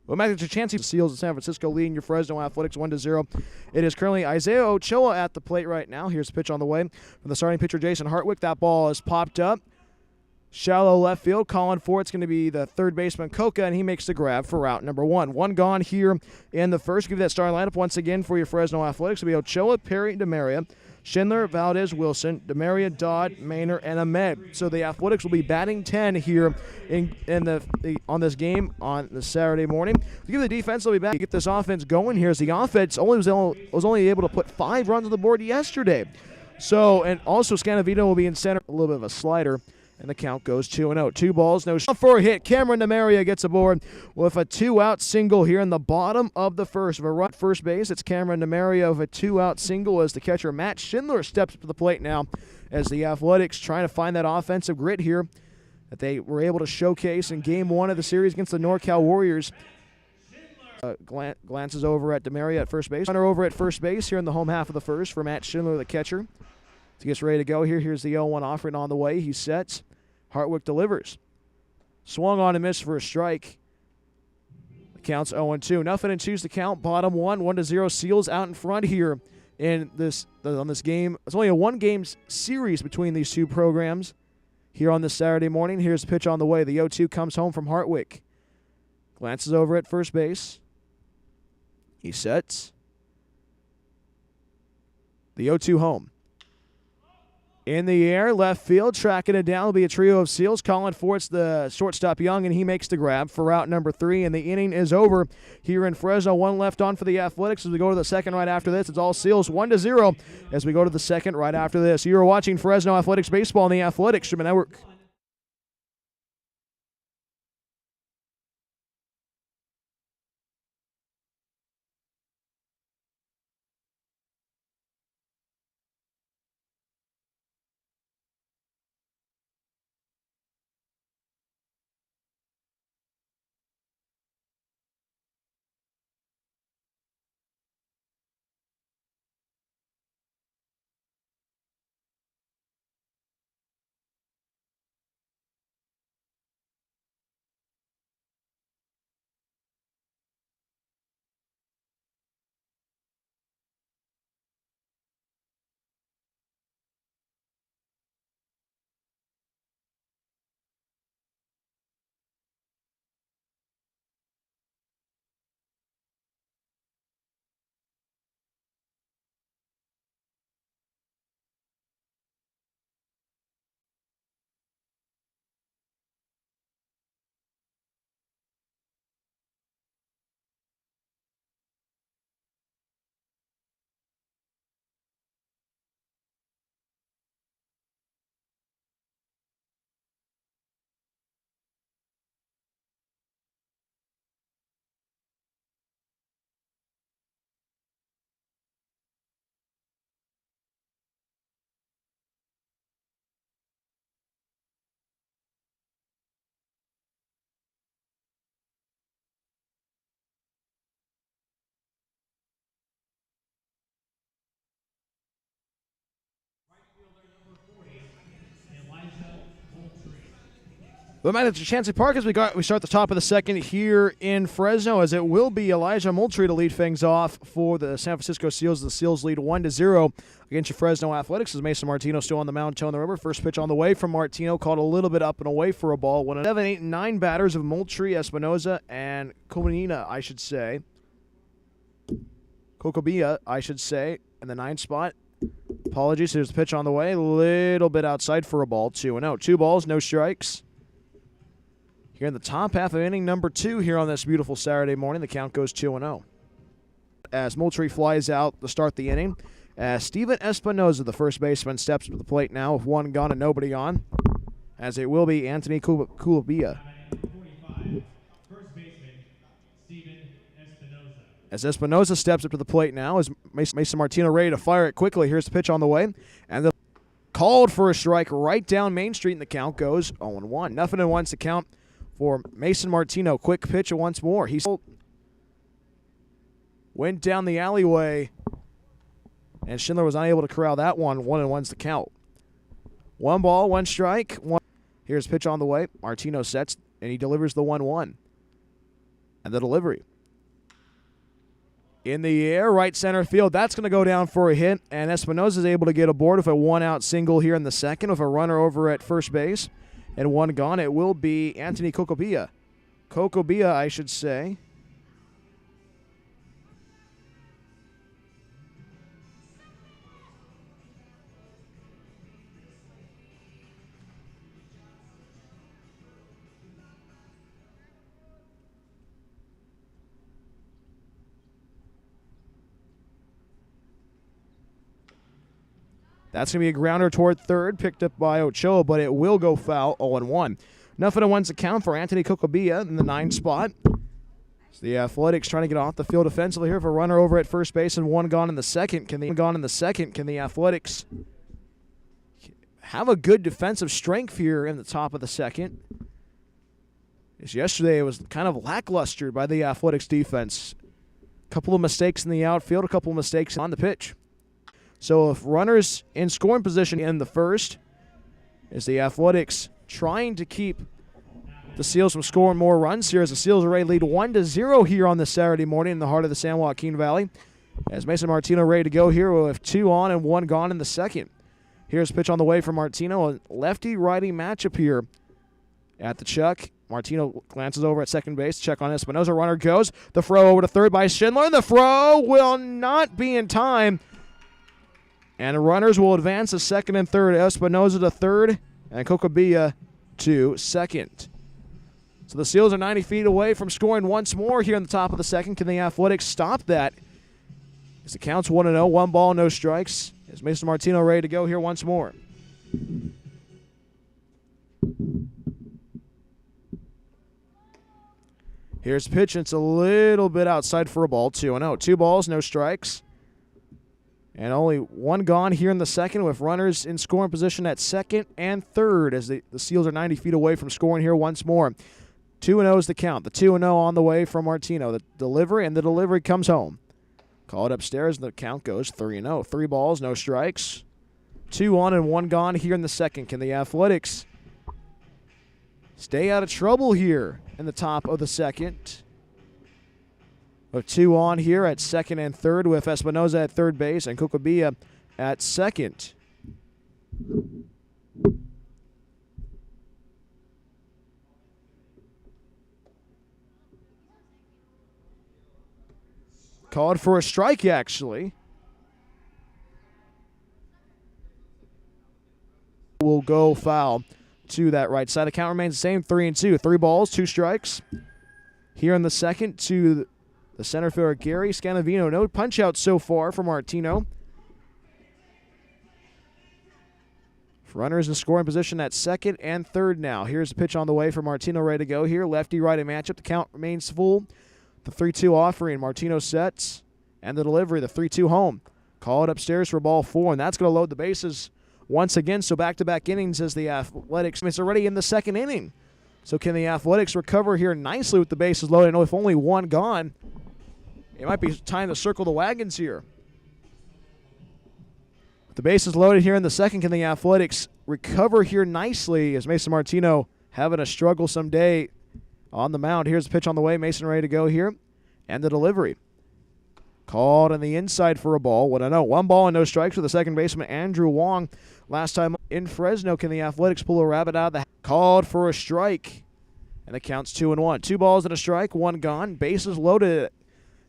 Well, Matthew Chancey seals the San Francisco leading your Fresno Athletics 1-0. It is currently Isaiah Ochoa at the plate right now. Here's the pitch on the way from the starting pitcher, Jason Hartwick. That ball is popped up. Shallow left field, calling for it's going to be the third baseman, Coca, and he makes the grab for route number one. One gone here in the first. Give you that starting lineup once again for your Fresno Athletics. It'll be Ochoa, Perry, DeMaria, Schindler, Valdez, Wilson, DeMaria, Dodd, Maynor, and Ahmed. So the Athletics will be batting 10 here on this game on the Saturday morning. To give the defense, they'll be back to get this offense going here, as the offense was only able to put 5 runs on the board yesterday. So, and also Scanavino will be in center, a little bit of a slider. And the count goes 2-0. 2 balls, no shot for a hit. Cameron DeMaria gets aboard with a 2-out single here in the bottom of the first. Of a run first base, it's Cameron DeMaria with a 2-out single as the catcher Matt Schindler steps up to the plate now, as the Athletics trying to find that offensive grit here that they were able to showcase in Game 1 of the series against the NorCal Warriors. Glances over at DeMaria at first base. Runner over at first base here in the home half of the first for Matt Schindler, the catcher. He gets ready to go here. Here's the 0-1 offering on the way. He sets. Hartwick delivers. Swung on and missed for a strike. The count's 0-2. Nothing and 2's the count. Bottom 1-0. Seals out in front here in on this game. It's only a 1-game series between these two programs here on this Saturday morning. Here's the pitch on the way. The 0-2 comes home from Hartwick. Glances over at first base. He sets. The 0-2 home. In the air, left field, tracking it down will be a trio of Seals. Calling for it's the shortstop Young, and he makes the grab for route number 3, and the inning is over here in Fresno. 1 left on for the Athletics as we go to the second right after this. It's all Seals, 1-0 as we go to the second right after this. You're watching Fresno Athletics Baseball on the Athletics Streaming Network. The man at Chancey Park as we start the top of the second here in Fresno, as it will be Elijah Moultrie to lead things off for the San Francisco Seals. The Seals lead 1-0 against your Fresno Athletics as Mason Martino still on the mound, towing the rubber. First pitch on the way from Martino, called a little bit up and away for a ball. 7, 8, and 9 batters of Moultrie, Espinoza, and Comanina, I should say. Cocobia, I should say, in the 9 spot. Apologies, here's the pitch on the way. A little bit outside for a ball, 2-0. 2 balls, no strikes. Here in the top half of inning number 2 here on this beautiful Saturday morning, the count goes 2-0. As Moultrie flies out to start the inning, as Steven Espinoza, the first baseman, steps to the plate now with 1 gone and nobody on, as it will be Anthony Kulabia. As Espinoza steps up to the plate now, is Mason Martino ready to fire it quickly. Here's the pitch on the way, and the called for a strike right down Main Street, and the count goes 0-1. Nothing and 1's the count for Mason Martino. Quick pitch once more. He went down the alleyway, and Schindler was unable to corral that one. 1-1's the count. 1 ball, 1 strike. Here's pitch on the way. Martino sets, and he delivers the 1-1. And the delivery. In the air, right center field. That's going to go down for a hit, and Espinoza is able to get aboard with a one-out single here in the second with a runner over at first base and one gone. It will be Anthony Cocobilla. Cocobilla, I should say. That's going to be a grounder toward third, picked up by Ochoa, but it will go foul, 0-1. Nothing to one's account for Anthony Cocobilla in the 9 spot. So the Athletics trying to get off the field offensively here for a runner over at first base and one gone in the second. Can the Athletics have a good defensive strength here in the top of the second? As yesterday it was kind of lackluster by the Athletics defense. A couple of mistakes in the outfield, a couple of mistakes on the pitch. So if runners in scoring position in the first, is the Athletics trying to keep the Seals from scoring more runs here as the Seals are ready to lead 1-0 here on this Saturday morning in the heart of the San Joaquin Valley. As Mason Martino ready to go here with 2 on and 1 gone in the second. Here's a pitch on the way from Martino, a lefty-righty matchup here at the Chuck. Martino glances over at second base, check on Espinoza, runner goes. The throw over to third by Schindler, and the throw will not be in time. And the runners will advance to second and third. Espinoza to third and Cocobilla to second. So the Seals are 90 feet away from scoring once more here in the top of the second. Can the Athletics stop that? As the count's 1-0, 1 ball, no strikes. Is Mason Martino ready to go here once more? Here's the pitch. It's a little bit outside for a ball. 2-0. 2 balls, no strikes. And only 1 gone here in the second with runners in scoring position at second and third as the Seals are 90 feet away from scoring here once more. 2-0 is the count. The 2-0 on the way from Martino. The delivery comes home. Call it upstairs, and the count goes 3-0. 3 balls, no strikes. 2 on and 1 gone here in the second. Can the Athletics stay out of trouble here in the top of the second? With 2 on here at second and third with Espinoza at third base and Cocobilla at second. Called for a strike, actually. Will go foul to that right side. The count remains the same, 3-2. 3 balls, 2 strikes. Here in the second to the center fielder, Gary Scanavino. No punch-out so far for Martino. Runners in scoring position at second and third now. Here's the pitch on the way for Martino, ready to go here. Lefty-righty matchup. The count remains full. The 3-2 offering. Martino sets. And the delivery, the 3-2 home. Call it upstairs for ball 4, and that's going to load the bases once again. So back-to-back innings as the Athletics. It's already in the second inning. So can the Athletics recover here nicely with the bases loaded? And with only 1 gone, it might be time to circle the wagons here. With the bases loaded here in the second, can the Athletics recover here nicely as Mason Martino having a strugglesome day on the mound? Here's the pitch on the way. Mason ready to go here. And the delivery. Called on the inside for a ball. 1 ball and no strikes with the second baseman, Andrew Wong. Last time in Fresno, can the Athletics pull a rabbit out of the hat? Called for a strike. And it counts 2-1. 2 balls and a strike, 1 gone. Bases loaded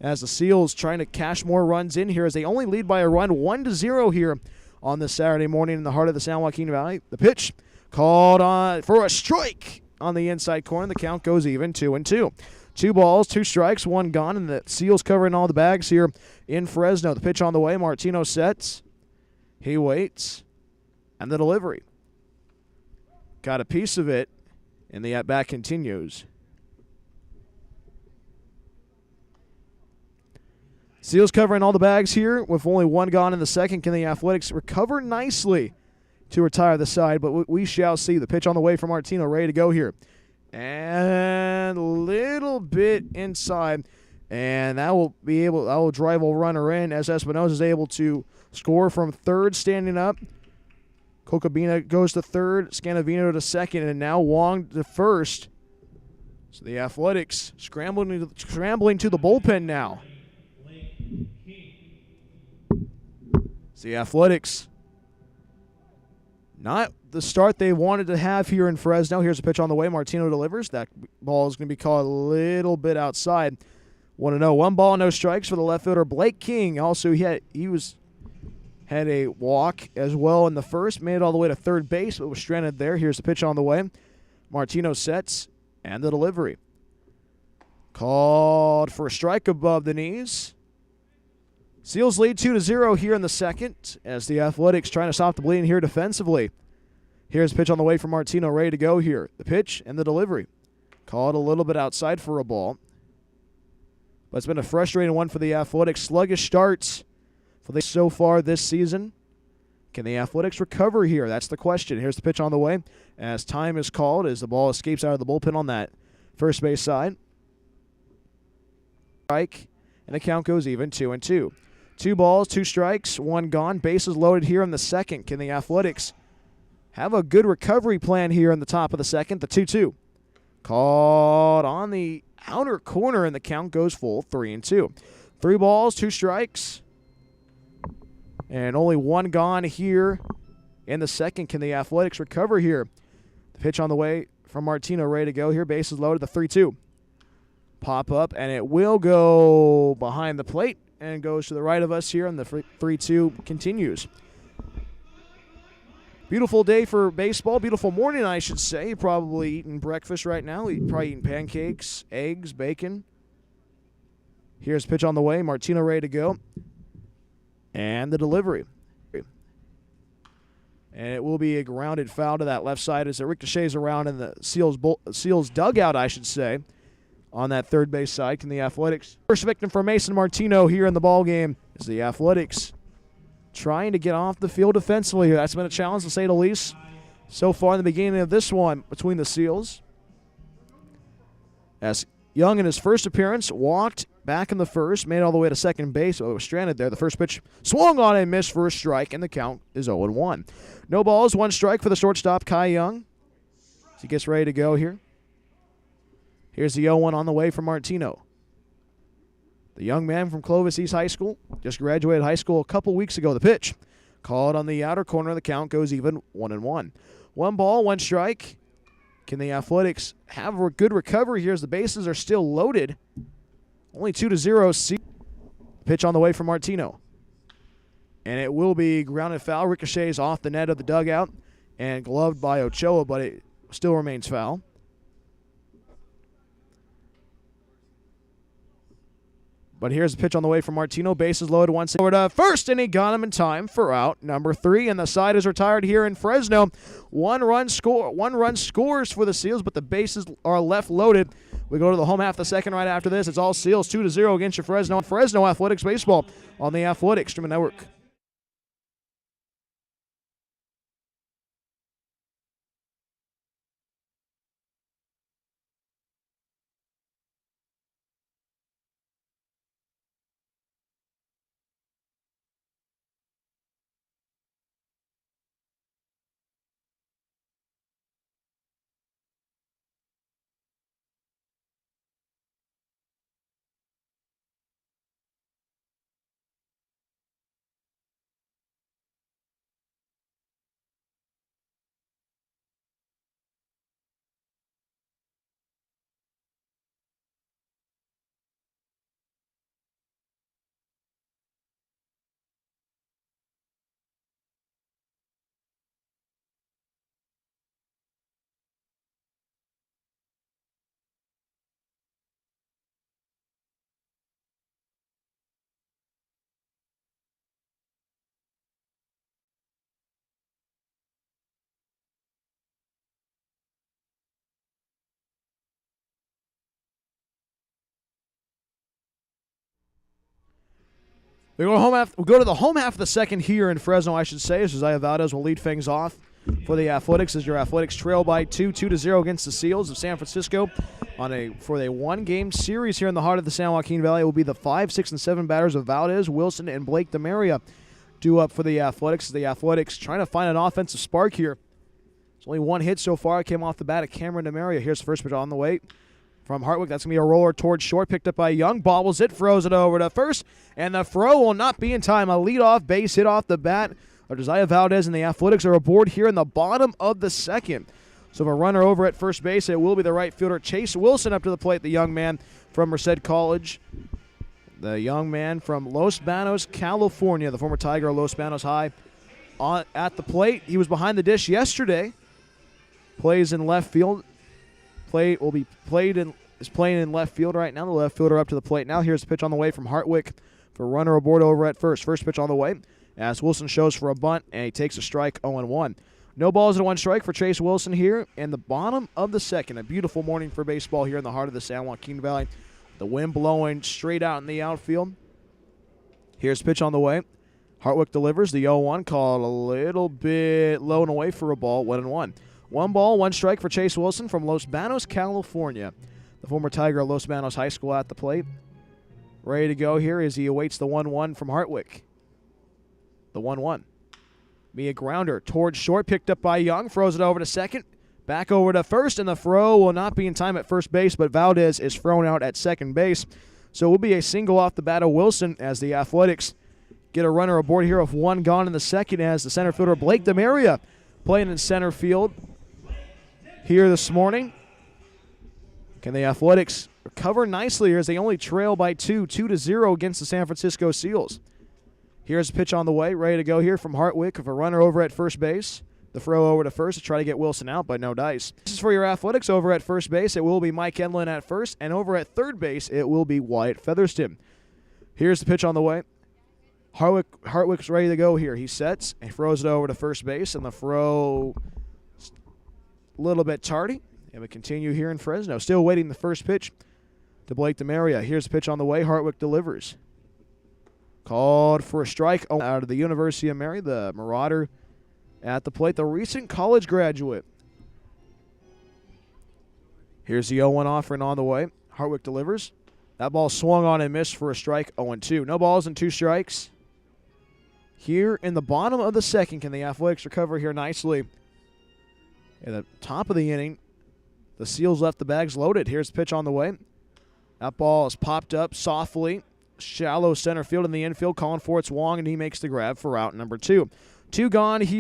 as the Seals trying to cash more runs in here as they only lead by a run, 1-0 here on this Saturday morning in the heart of the San Joaquin Valley. The pitch called on for a strike on the inside corner. The count goes even, 2-2. 2 balls, 2 strikes, 1 gone, and the Seals covering all the bags here in Fresno. The pitch on the way. Martino sets. He waits. And the delivery. Got a piece of it, and the at-bat continues. Seals covering all the bags here with only 1 gone in the second. Can the Athletics recover nicely to retire the side? But we shall see. The pitch on the way from Martino, ready to go here. And a little bit inside. And that will drive a runner in as Espinoza is able to score from third standing up. Cocobilla goes to third, Scanavino to second, and now Wong to first. So the Athletics scrambling to the bullpen now. It's the Athletics. Not the start they wanted to have here in Fresno. Here's a pitch on the way. Martino delivers. That ball is going to be caught a little bit outside. 1-0. 1 ball, no strikes for the left fielder, Blake King. Also, he had a walk as well in the first. Made it all the way to third base, but was stranded there. Here's the pitch on the way. Martino sets, and the delivery. Called for a strike above the knees. Seals lead 2-0 here in the second as the Athletics trying to stop the bleeding here defensively. Here's a pitch on the way for Martino, ready to go here. The pitch and the delivery. Called a little bit outside for a ball. But it's been a frustrating one for the Athletics. Sluggish starts for the so far this season. Can the Athletics recover here? That's the question. Here's the pitch on the way as time is called as the ball escapes out of the bullpen on that first base side. Strike, and the count goes even, 2-2. 2 balls, 2 strikes, 1 gone. Bases loaded here in the second. Can the Athletics have a good recovery plan here in the top of the second? The 2-2. Called on the outer corner, and the count goes full, 3-2. 3 balls, 2 strikes, and only 1 gone here in the second. Can the Athletics recover here? The pitch on the way from Martino, ready to go here. Bases loaded, the 3-2. Pop up, and it will go behind the plate and goes to the right of us here, and the 3-2 continues. Beautiful day for baseball. Beautiful morning, I should say. Probably eating breakfast right now. Probably eating pancakes, eggs, bacon. Here's pitch on the way. Martino ready to go. And the delivery. And it will be a grounded foul to that left side as it ricochets around in the Seals dugout, I should say, on that third base side. Can the Athletics? First victim for Mason Martino here in the ball game is the Athletics trying to get off the field defensively here. That's been a challenge, to say the least, so far in the beginning of this one between the Seals. As Young in his first appearance walked back in the first, made it all the way to second base, but was stranded there. The first pitch swung on and missed for a strike, and the count is 0-1. No balls, 1 strike for the shortstop, Kai Young, as he gets ready to go here. Here's the 0-1 on the way from Martino. The young man from Clovis East High School just graduated high school a couple weeks ago. The pitch called on the outer corner. The count goes even, 1-1. 1 ball, 1 strike. Can the Athletics have a good recovery here as the bases are still loaded? Only 2-0. Pitch on the way from Martino. And it will be grounded foul. Ricochets off the net of the dugout and gloved by Ochoa, but it still remains foul. But here's a pitch on the way from Martino. Bases loaded, 1-6 over to first, and he got him in time for out number 3. And the side is retired here in Fresno. 1 run scores for the Seals, but the bases are left loaded. We go to the home half of the second right after this. It's all Seals, 2-0 against your Fresno Athletics baseball on the Athletic Streaming Network. We go to the home half of the second here in Fresno, I should say, as Josiah Valdez will lead things off for the Athletics as your Athletics trail by 2-0 against the Seals of San Francisco for a 1-game series here in the heart of the San Joaquin Valley. It will be the 5, 6, and 7 batters of Valdez, Wilson, and Blake DeMaria due up for the Athletics. The Athletics trying to find an offensive spark here. There's only 1 hit so far. It came off the bat of Cameron DeMaria. Here's the first pitch on the way from Hartwick. That's going to be a roller towards short, picked up by Young. Bobbles it, throws it over to first, and the throw will not be in time. A leadoff base hit off the bat. Josiah Valdez and the Athletics are aboard here in the bottom of the second. So if a runner over at first base, it will be the right fielder Chase Wilson up to the plate, the young man from Merced College. The young man from Los Banos, California, the former Tiger of Los Banos High, at the plate. He was behind the dish yesterday. Plays in left field. Is playing in left field right now. The left fielder up to the plate now. Here's the pitch on the way from Hartwick for runner aboard over at first. First pitch on the way as Wilson shows for a bunt, and he takes a strike 0-1. No balls and 1 strike for Chase Wilson here in the bottom of the second. A beautiful morning for baseball here in the heart of the San Joaquin Valley. The wind blowing straight out in the outfield. Here's pitch on the way. Hartwick delivers the 0-1, called a little bit low and away for a ball, 1-1. 1 ball, 1 strike for Chase Wilson from Los Banos, California. The former Tiger of Los Banos High School at the plate. Ready to go here as he awaits the 1-1 from Hartwick. The 1-1. Be a grounder towards short, picked up by Young, throws it over to second, back over to first, and the throw will not be in time at first base, but Valdez is thrown out at second base. So it will be a single off the bat of Wilson as the Athletics get a runner aboard here of 1 gone in the second as the center fielder Blake Demaria playing in center field here this morning. Can the Athletics recover nicely here as they only trail by 2-0 against the San Francisco Seals? Here's a pitch on the way, ready to go here from Hartwick with a runner over at first base. The throw over to first to try to get Wilson out, but no dice. This is for your Athletics. Over at first base, it will be Mike Enlin at first, and over at third base, it will be Wyatt Featherston. Here's the pitch on the way. Hartwick's ready to go here. He sets and throws it over to first base, and the throw a little bit tardy. And we continue here in Fresno. Still waiting the first pitch to Blake Demaria. Here's the pitch on the way. Hartwick delivers. Called for a strike out of the University of Mary, the Marauder at the plate, the recent college graduate. Here's the 0-1 offering on the way. Hartwick delivers. That ball swung on and missed for a strike, 0-2. No balls and 2 strikes. Here in the bottom of the second, can the Athletics recover here nicely? At the top of the inning, the Seals left the bags loaded. Here's the pitch on the way. That ball is popped up softly. Shallow center field in the infield, calling for it's Wong, and he makes the grab for out number 2. 2 gone here.